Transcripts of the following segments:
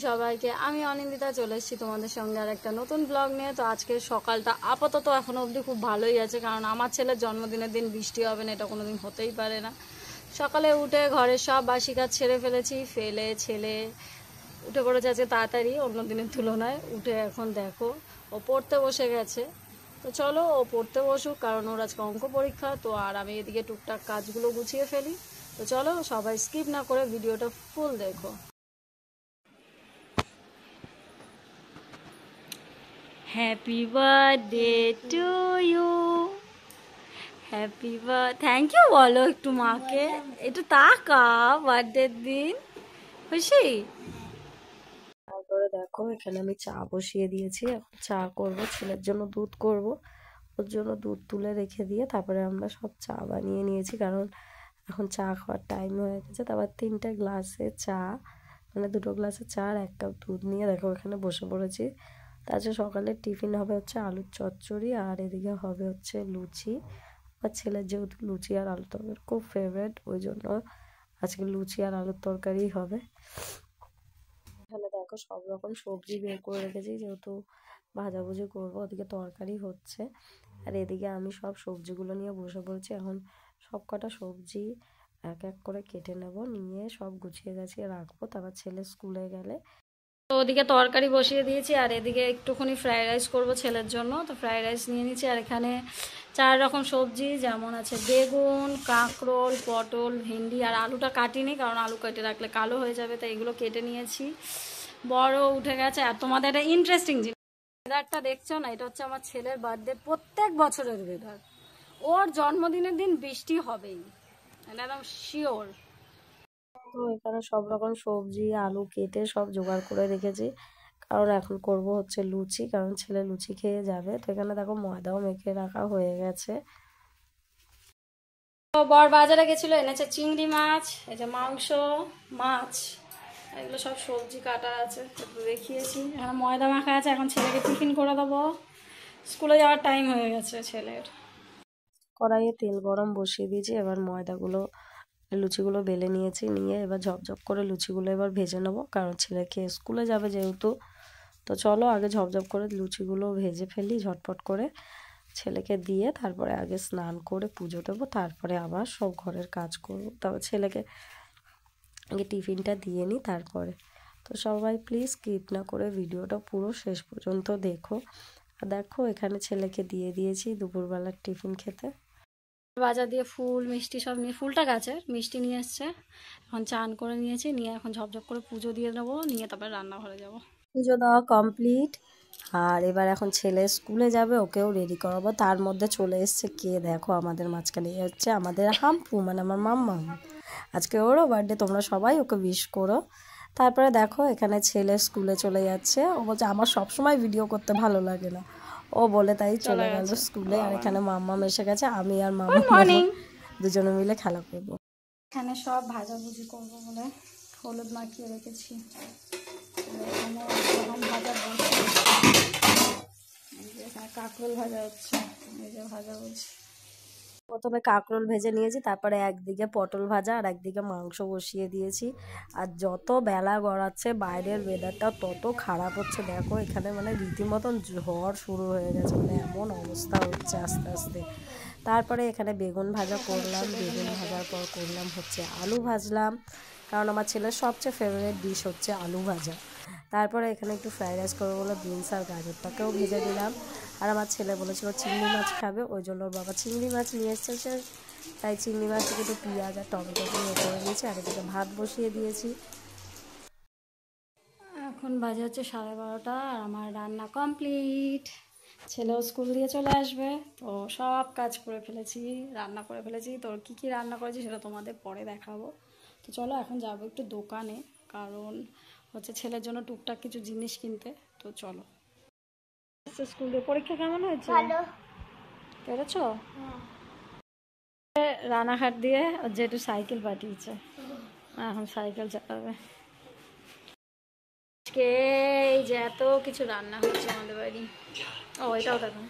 সবাইকে, আমি অনিন্দিতা চলে এসেছি তোমাদের সঙ্গে আর একটা নতুন ব্লগ নিয়ে। তো আজকের সকালটা আপাতত এখনো অবধি খুব ভালোই আছে, কারণ আমার ছেলের জন্মদিনের দিন বৃষ্টি হবে না এটা কোনোদিন হতেই পারে না। সকালে উঠে ঘরের সব বাসি কাজ ছেড়ে ফেলেছি, ছেলে উঠে পড়েছে আজকে তাড়াতাড়ি অন্য দিনের তুলনায়। উঠে এখন দেখো ও পড়তে বসে গেছে। তো চলো ও পড়তে বসুক, কারণ ওর আজকে অঙ্ক পরীক্ষা। তো আর আমি এদিকে টুকটাক কাজগুলো গুছিয়ে ফেলি। তো চলো সবাই স্কিপ না করে ভিডিওটা ফুল দেখো। Happy birthday to you, happy birthday. Thank you বলো একটু মাকে, একটু তাকা বার্থডের দিন, খুশি? তারপরে দেখো এখানে আমি চা বসিয়ে দিয়েছি, চা করব, ছেলের জন্য দুধ করব। ওর জন্য দুধ তুলে রেখে দিয়ে তারপরে আমরা সব চা বানিয়ে নিয়েছি, কারণ এখন চা খাওয়ার টাইম হয়ে গেছে। তারপর 3টে গ্লাসে চা, মানে 2টো গ্লাসে চা আর 1 কাপ দুধ নিয়ে দেখো এখানে বসে পড়েছি। তাছাড়া সকালের টিফিন হবে হচ্ছে আলুর চচ্চড়ি, আর এদিকে হবে হচ্ছে লুচি। আমার ছেলের যেহেতু লুচি আর আলুর তরকারি খুব ফেভারিট, ওই জন্য আজকে লুচি আর আলুর তরকারি হবে। এখানে দেখো সব রকম সবজি বের করে রেখেছি, যেহেতু ভাজাভুজি করবো। ওদিকে তরকারি হচ্ছে আর এদিকে আমি সব সবজিগুলো নিয়ে বসে পড়েছি। এখন সব কটা সবজি এক এক করে কেটে নেব, নিয়ে সব গুছিয়ে গাছিয়ে রাখবো, তারপর ছেলে স্কুলে গেলে। তো ওদিকে তরকারি বসিয়ে দিয়েছি আর এদিকে একটুখানি ফ্রাইড রাইস করবো ছেলের জন্য। তো ফ্রাইড রাইস নিয়ে নিচ্ছি, আর এখানে 4 রকম সবজি, যেমন আছে বেগুন, কাঁকরোল, পটল, ভেন্ডি, আর আলুটা কাটিনি কারণ আলু কেটে রাখলে কালো হয়ে যাবে, তাই এগুলো কেটে নিয়েছি। বড় উঠে গেছে। আর তোমাদের একটা ইন্টারেস্টিং জিনিস, ওয়েদারটা দেখছো না, এটা হচ্ছে আমার ছেলের বার্থডে, প্রত্যেক বছরের ওয়েদার। ওর জন্মদিনের দিন বৃষ্টি হবেই, একদম শিওর। তো এখানে সব রকম সবজি আলু কেটে সব জোগাড় করে রেখেছি, কারণ এখন করব হচ্ছে লুচি, কারণ ছেলে লুচি খেয়ে যাবে। তো এখানে দেখো ময়দাও মেখে রাখা হয়ে গেছে। তো বর বাজারে গেছিল, এনেছে চিংড়ি মাছ, এই যে মাংস, মাছ, এগুলো সব সবজি কাটা আছে, দেখিয়েছি। এখানে ময়দা মাখা আছে, এখন ছেলেকে টিফিন করে দেবো, স্কুলে যাওয়ার টাইম হয়ে গেছে ছেলের। কড়াইয়ে তেল গরম বসিয়ে দিয়েছি, এবার ময়দাগুলো লুচিগুলো বেলে নিয়েছি, নিয়ে এবার ঝপঝপ করে লুচিগুলো এবার ভেজে নেবো, কারণ ছেলেকে স্কুলে যাবে যেহেতু। তো চলো আগে ঝপঝপ করে লুচিগুলো ভেজে ফেলি ঝটপট করে, ছেলেকে দিয়ে তারপরে আগে স্নান করে পুজো দেবো, তারপরে আবার সব ঘরের কাজ করবো। তারপর ছেলেকে আগে টিফিনটা দিয়ে নিই তারপরে। তো সবাই প্লিজ স্কিপ না করে ভিডিওটা পুরো শেষ পর্যন্ত দেখো। আর দেখো এখানে ছেলেকে দিয়ে দিয়েছি দুপুরবেলার টিফিন খেতে। বাজার দিয়ে ফুল মিষ্টি সব নিয়ে, ফুলটা গাছের, মিষ্টি নিয়ে এসছে। এখন চান করে নিয়েছি, নিয়ে এখন ঝপঝপ করে পুজো দিয়ে নেবো, নিয়ে তারপরে রান্নাঘরে যাব। পুজো দেওয়া কমপ্লিট, আর এবার এখন ছেলে স্কুলে যাবে, ওকেও রেডি করাবো। তার মধ্যে চলে এসছে কে দেখো আমাদের মাঝখানে, হচ্ছে আমাদের হাম্পু, মানে আমার মাম্মা। আজকে ওরও বার্থডে, তোমরা সবাই ওকে উইশ করো। তারপরে দেখো এখানে ছেলে স্কুলে চলে যাচ্ছে, ও বলছে আমার সবসময় ভিডিও করতে ভালো লাগে না, ও বলে তাই চলে গেল স্কুলে। আর এখানে মাম্মা এসে গেছে, আমি আর মাম্মা দুজনে মিলে খেলা করবো। এখানে সব ভাজাভুজি করবো বলে হলুদ মাখিয়ে রেখেছি। কাঁকরোল ভাজা হচ্ছে, এই যে ভাজা বলছি। প্রথমে কাঁকরোল ভেজে নিয়েছি, তারপরে একদিকে পটল ভাজা আর একদিকে মাংস বসিয়ে দিয়েছি। আর যত বেলা গড়াচ্ছে বাইরের ওয়েদারটা তত খারাপ হচ্ছে, দেখো এখানে মানে রীতিমতন ঝড় শুরু হয়ে গেছে, মানে এমন অবস্থা হচ্ছে আস্তে আস্তে। তারপরে এখানে বেগুন ভাজা করলাম, বেগুন ভাজার পর করলাম হচ্ছে আলু ভাজলাম, কারণ আমার ছেলের সবচেয়ে ফেভারিট ডিশ হচ্ছে আলু ভাজা। তারপরে এখানে একটু ফ্রাইড রাইস করবো বলে বিনস আর গাজরটাকেও ভেজে দিলাম। আর আমার ছেলে বলেছিল চিংড়ি মাছ খাবে, ওই জন্য ওর বাবা চিংড়ি মাছ নিয়ে এসেছে, তাই চিংড়ি মাছটাকে একটু পেঁয়াজ আর টমেটো দিয়ে করে দিয়েছি। আর এদিকে ভাত বসিয়ে দিয়েছি। এখন বাজে হচ্ছে 12:30 আর আমার রান্না কমপ্লিট। ছেলেও স্কুল দিয়ে চলে আসবে, তো সব কাজ করে ফেলেছি, রান্না করে ফেলেছি। তো কী কী রান্না করেছি সেটা তোমাদের পরে দেখাবো। তো চলো এখন যাবো একটু দোকানে, কারণ হচ্ছে ছেলের জন্য টুকটাক কিছু জিনিস কিনতে। তো চলো। স্কুল দিয়ে পরীক্ষা কেমন হয়েছে? ভালো। পেরেছো? রানাঘাট দিয়ে যেটু সাইকেল পাঠিয়েছে, এখন সাইকেল চালাবে। আজকে এই যে এত কিছু রান্না হচ্ছে আমাদের বাড়ি। ও এটাও দেখো,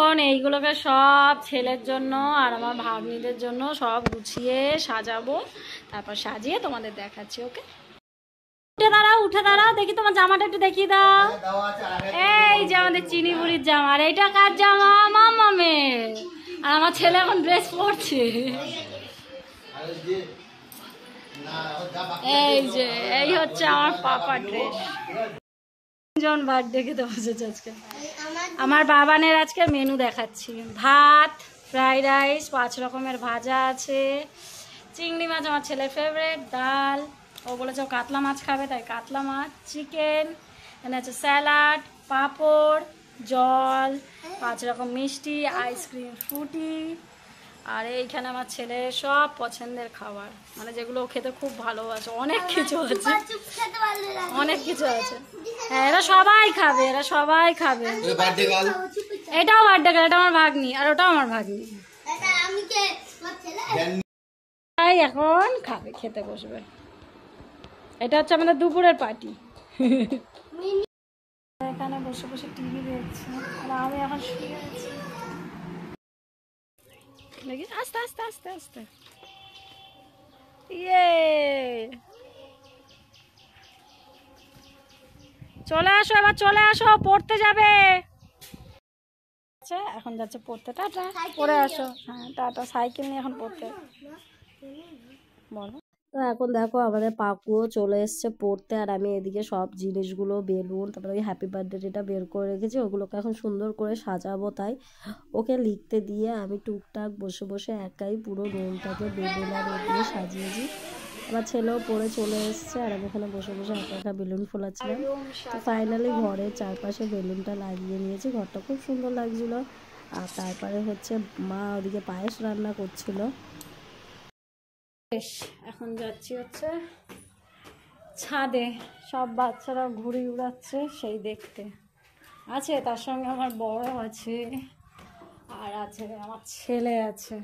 এখন এইগুলোকে সব ছেলের জন্য আর আমার ভাগ্নিদের জন্য সব গুছিয়ে সাজাবো, তারপর সাজিয়ে তোমাদের দেখাচ্ছি। ওকে, উঠে দাঁড়াও, দেখি তোমার জামাটা একটু দেখিয়ে দাও। এই যে আমাদের চিনি বুড়ির জামা, আর এইটা কার জামা? মামামের। আর আমার ছেলে এখন ড্রেস পরছে। এই যে এই হচ্ছে আমার পাপা ড্রেস। জন বার্থডে খেতে বসেছে আজকে। আমার বাবানের আজকে মেনু দেখাচ্ছি। ভাত, ফ্রাইড রাইস, 5 রকমের ভাজা আছে, চিংড়ি মাছ আমার ছেলের ফেভারিট, ডাল, ও বলেছে ও কাতলা মাছ খাবে তাই কাতলা মাছ, চিকেন, এখানে আছে স্যালাড, পাঁপড়, জল, 5 রকম মিষ্টি, আইসক্রিম, ফ্রুটি, আর এইখানে আমার ছেলের সব পছন্দের খাবার, মানে যেগুলো ও খেতে খুব ভালোবাসে। অনেক কিছু আছে, অনেক কিছু আছে। হ্যাঁ, এরা সবাই খাবে, এরা সবাই খাবে। এটাও বার্থডে গার্ল, এটা আমার ভাগ্নি, আর ওটাও আমার ভাগ্নি। তাই এখন খাবে, খেতে বসবে। এটা হচ্ছে আমাদের দুপুরের পার্টি। এখানে বসে বসে টিভি দেখছি, আর আমি এখন শুয়ে আছি। আস্তে আস্তে আস্তে আস্তে, ইয়ে চলে আসো, এবার চলে আসো, পড়তে যাবে। এখন যাচ্ছে পড়তে, টাটা, পড়ে আসো। হ্যাঁ টাটা, সাইকেল নিয়ে এখন পড়তে। বলো। তো এখন দেখো আমাদের পাকুও চলে এসছে পড়তে, আর আমি এদিকে সব জিনিসগুলো, বেলুন, তারপরে ওই হ্যাপি বার্থডেটা বের করে রেখেছি, ওগুলোকে এখন সুন্দর করে সাজাবো। তাই ওকে লিখতে দিয়ে আমি টুকটাক বসে বসে একাই পুরো রুমটাকে বেলুন আর দিয়ে সাজিয়েছি। আমার ছেলেও পড়ে চলে এসছে, আর আমি এখানে বসে বসে একা একা বেলুন ফোলাচ্ছিলাম। তো ফাইনালি ঘরের চারপাশে বেলুনটা লাগিয়ে নিয়েছি, ঘরটা খুব সুন্দর লাগছিল। আর তারপরে হচ্ছে মা ওদিকে পায়েস রান্না করছিল। এখন যাচ্ছি হচ্ছে ছাদে, সব বাচ্চারা ঘুড়ি উড়াচ্ছে সেই দেখতে। আছে তার সঙ্গে আমার বড় আছে, আর আছে আমার ছেলে আছে।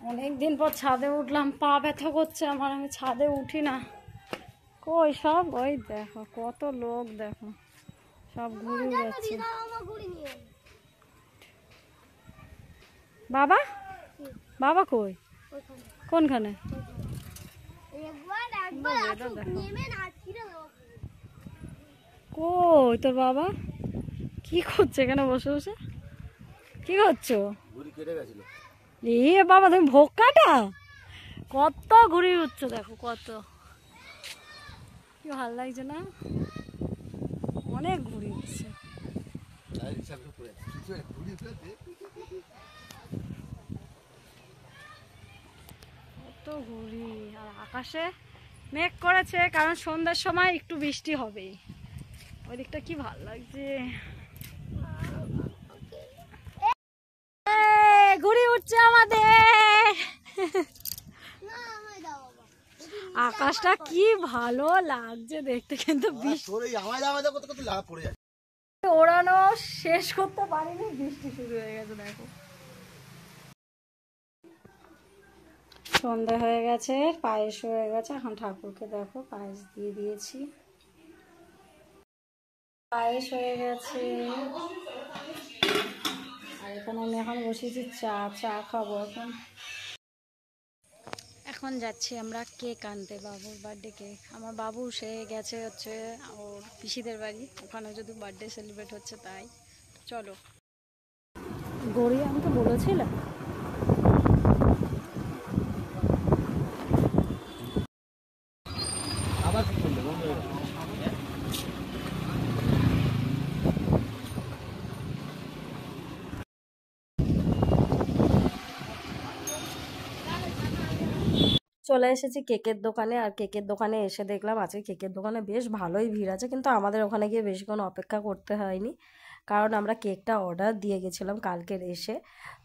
অনেকদিন পর ছাদে উঠলাম, পা ব্যথা করছে আমার, আমি ছাদে উঠি না। কই সব, ওই দেখো কত লোক, দেখো সব ঘুড়ি উড়াচ্ছে। বাবা, বাবা কই? কোনখানে? কই তোর বাবা? কি করছে এখানে বসে বসে? কি করছো? এ বাবা, তুমি ভোগ কাটা? কত ঘুড়ি উঠছো, দেখো কত, কি ভালো লাগছে না? অনেক ঘুড়ি উঠছে। কত ঘুড়ি, আর আকাশে মেঘ করেছে, কারণ সন্ধ্যার সময় একটু বৃষ্টি হবে। ওই দিকটা কি ভালো লাগছে, ঘুড়ি উঠছে আমাদের। আকাশটা কি ভালো লাগছে দেখতে, কিন্তু ওড়ানো শেষ করতে পারিনি, বৃষ্টি শুরু হয়ে গেছে। দেখো সন্ধ্যা হয়ে গেছে, পায়েস হয়ে গেছে। এখন ঠাকুরকে দেখো পায়েস দিয়ে দিয়েছি, পায়েস হয়ে গেছে। আর এখানে আমি এখন বসেছি চা খাবো এখন। এখন যাচ্ছি আমরা কেক আনতে, বাবুর বার্থডে কেক। আমার বাবু সে গেছে হচ্ছে ওর পিসিদের বাড়ি, ওখানে যদি বার্থডে সেলিব্রেট হচ্ছে তাই। চলো। গড়ি আমাকে বলেছিল চলে এসেছি কেকের দোকানে, আর কেকের দোকানে এসে দেখলাম আজকে কেকের দোকানে বেশ ভালোই ভিড় আছে, কিন্তু আমাদের ওখানে গিয়ে বেশিক্ষণ অপেক্ষা করতে হয়নি, কারণ আমরা কেকটা অর্ডার দিয়ে গেছিলাম কালকের এসে।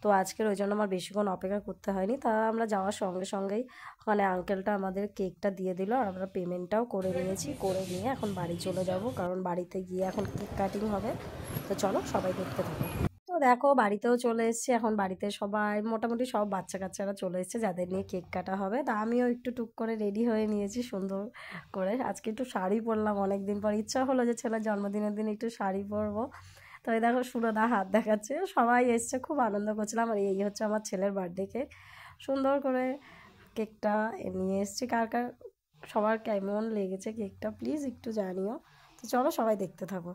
তো আজকের ওই জন্য আমার বেশিক্ষণ অপেক্ষা করতে হয়নি। তা আমরা যাওয়ার সঙ্গে সঙ্গেই ওখানে আঙ্কেলটা আমাদের কেকটা দিয়ে দিল, আর আমরা পেমেন্টটাও করে নিয়েছি। করে নিয়ে এখন বাড়ি চলে যাব, কারণ বাড়িতে গিয়ে এখন কেক কাটিং হবে। তো চলো সবাই দেখতে থাকো। তো দেখো বাড়িতেও চলে এসেছি, এখন বাড়িতে সবাই মোটামুটি সব বাচ্চা কাচ্চারা চলে এসেছে যাদের নিয়ে কেক কাটা হবে। তা আমিও একটু টুক করে রেডি হয়ে নিয়েছি সুন্দর করে। আজকে একটু শাড়ি পরলাম, অনেকদিন পর ইচ্ছা হলো যে ছেলের জন্মদিনের দিন একটু শাড়ি পরবো। তো এই দেখো সুরদা হাত দেখাচ্ছে, সবাই এসছে, খুব আনন্দ করছিলাম। আর এই হচ্ছে আমার ছেলের বার্থডে কেক, সুন্দর করে কেকটা নিয়ে এসছি। কার কার সবার কেমন লেগেছে কেকটা প্লিজ একটু জানিও। তো চলো সবাই দেখতে থাকো।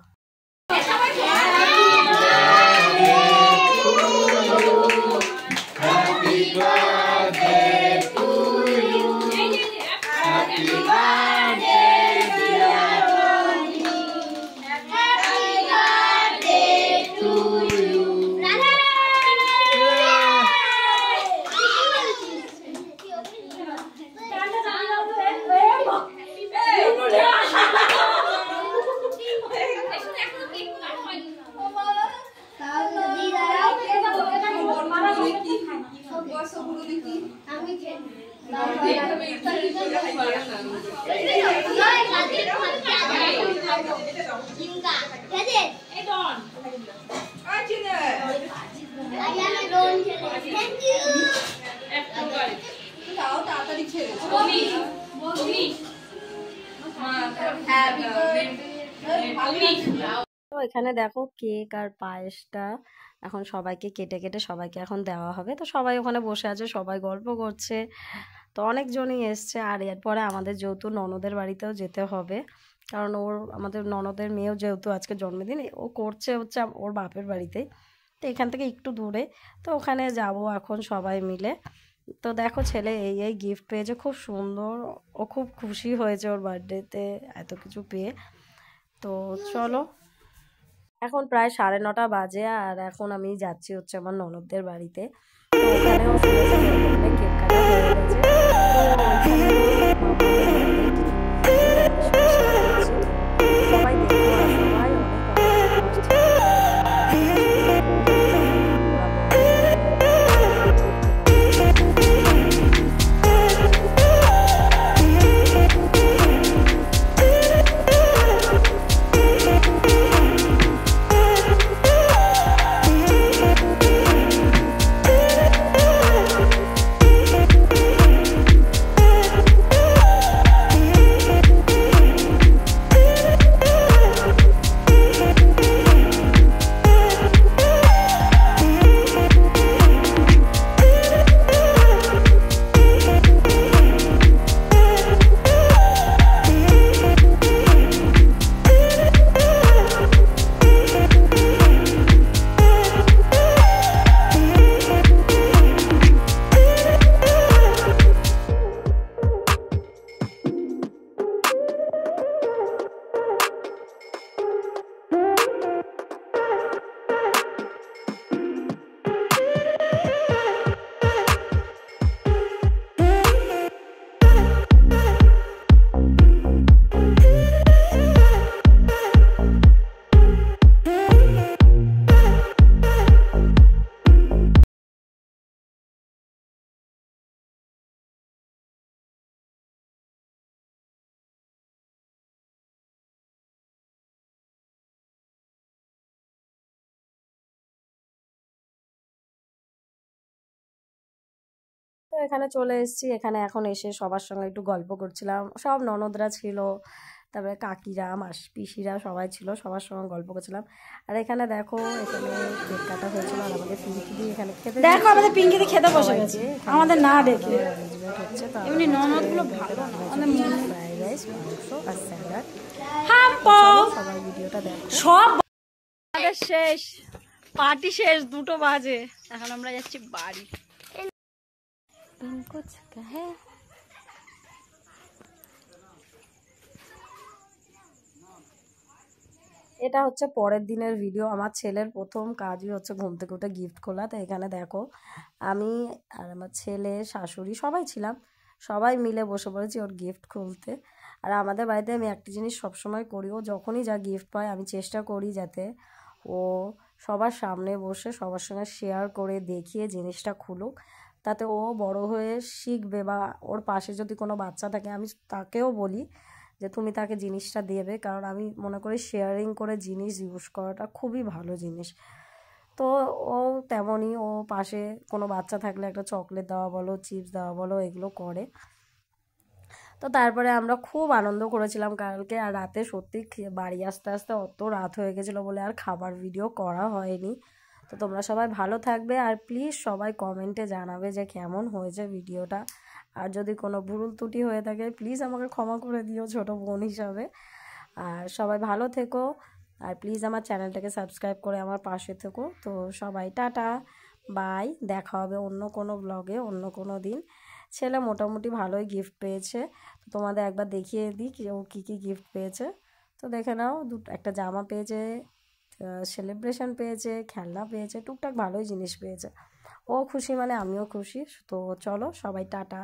তো এখানে দেখো কেক আর পায়েসটা এখন সবাইকে কেটে কেটে সবাইকে এখন দেওয়া হবে। তো সবাই ওখানে বসে আছে, সবাই গল্প করছে। তো অনেকজনই এসছে। আর এরপরে আমাদের যেহেতু ননদের বাড়িতেও যেতে হবে, কারণ আমাদের ননদের মেয়েও যেহেতু আজকে জন্মদিন, ও করছে হচ্ছে ওর বাপের বাড়িতেই, তো এখান থেকে একটু দূরে। তো ওখানে যাব এখন সবাই মিলে। তো দেখো ছেলে এই গিফট পেয়েছে, খুব সুন্দর, ও খুব খুশি হয়েছে ওর বার্থডেতে এত কিছু পেয়ে। তো চলো, এখন প্রায় 9:30 বাজে, আর এখন আমি যাচ্ছি হচ্ছে আমার ননদদের বাড়িতে। তো ওখানেও শুনেছি কেক কাটা হয়ে গেছে। সবাই দেখো, আর সবাই তো এখানে চলে এসেছি। এখানে এখন এসে সবার সঙ্গে একটু গল্প করছিলাম, সব ননদরা ছিল, তারপরে কাকিরা পিসিরা সবাই ছিল, সবার সঙ্গে গল্প করছিলাম। আর এখানে দেখো এখানে কেক কাটা হয়েছিল, আর আমাদের পিঙ্কি দি এখানে খেতে, দেখো আমাদের পিঙ্কি দি খেতে বসে গেছে আমাদের না দেখে। হচ্ছে তো এমনি ননদগুলো ভালো না, আমাদের ফ্রাইড রাইস, মাংস আর স্যালাড। সবাই ভিডিওটা দেখো। সব আমাদের শেষ, পার্টি শেষ, 2টো বাজে, এখন আমরা যাচ্ছি বাড়ি। এটা হচ্ছে পরের দিনের ভিডিও। আমার ছেলের প্রথম কাজই হচ্ছে ঘুম থেকে উঠে গিফট খোলা। তো এখানে দেখো আমি আর আমার ছেলে, শাশুড়ি সবাই ছিলাম, সবাই মিলে বসে পড়েছি ওর গিফট খুলতে। আর আমাদের বাড়িতে আমি একটা জিনিস সবসময় করি, ও যখনই যা গিফট পায় আমি চেষ্টা করি যাতে ও সবার সামনে বসে সবার সঙ্গে শেয়ার করে দেখিয়ে জিনিসটা খুলুক, তাতে ও বড় হয়ে শিখবে। বা ওর পাশে যদি কোনো বাচ্চা থাকে আমি তাকেও বলি যে তুমি তাকে জিনিসটা দেবে, কারণ আমি মনে করি শেয়ারিং করে জিনিস ইউজ করাটা খুবই ভালো জিনিস। তো ও তেমনই, ও পাশে কোনো বাচ্চা থাকলে একটা চকলেট দেওয়া বলো, চিপস দেওয়া বলো, এগুলো করে। তো তারপরে আমরা খুব আনন্দ করেছিলাম কালকে। আর রাতে সত্যি বাড়ি আসতে আসতে অত রাত হয়ে গেছিলো বলে আর খাবার ভিডিও করা হয়নি। তো তোমরা সবাই ভালো থাকবে, আর প্লিজ সবাই কমেন্টে জানাবে যে কেমন হয়েছে ভিডিওটা। আর যদি কোনো ভুল ত্রুটি হয়ে থাকে প্লিজ আমাকে ক্ষমা করে দিও ছোটো বোন হিসাবে। আর সবাই ভালো থেকো, আর প্লিজ আমার চ্যানেলটাকে সাবস্ক্রাইব করে আমার পাশে থেকো। তো সবাই টাটা, বাই, দেখা হবে অন্য কোনো ব্লগে অন্য কোনো দিন। ছেলে মোটামুটি ভালোই গিফট পেয়েছে, তো তোমাদের একবার দেখিয়ে দিই ও কী কী গিফট পেয়েছে। তো দেখে নাও, একটা জামা পেয়েছে, সেলিব্রেশন পেয়েছে, খেলনা পেয়েছে, টুকটাক ভালোই জিনিস পেয়েছে। ও খুশি মানে আমিও খুশি। তো চলো সবাই টাটা।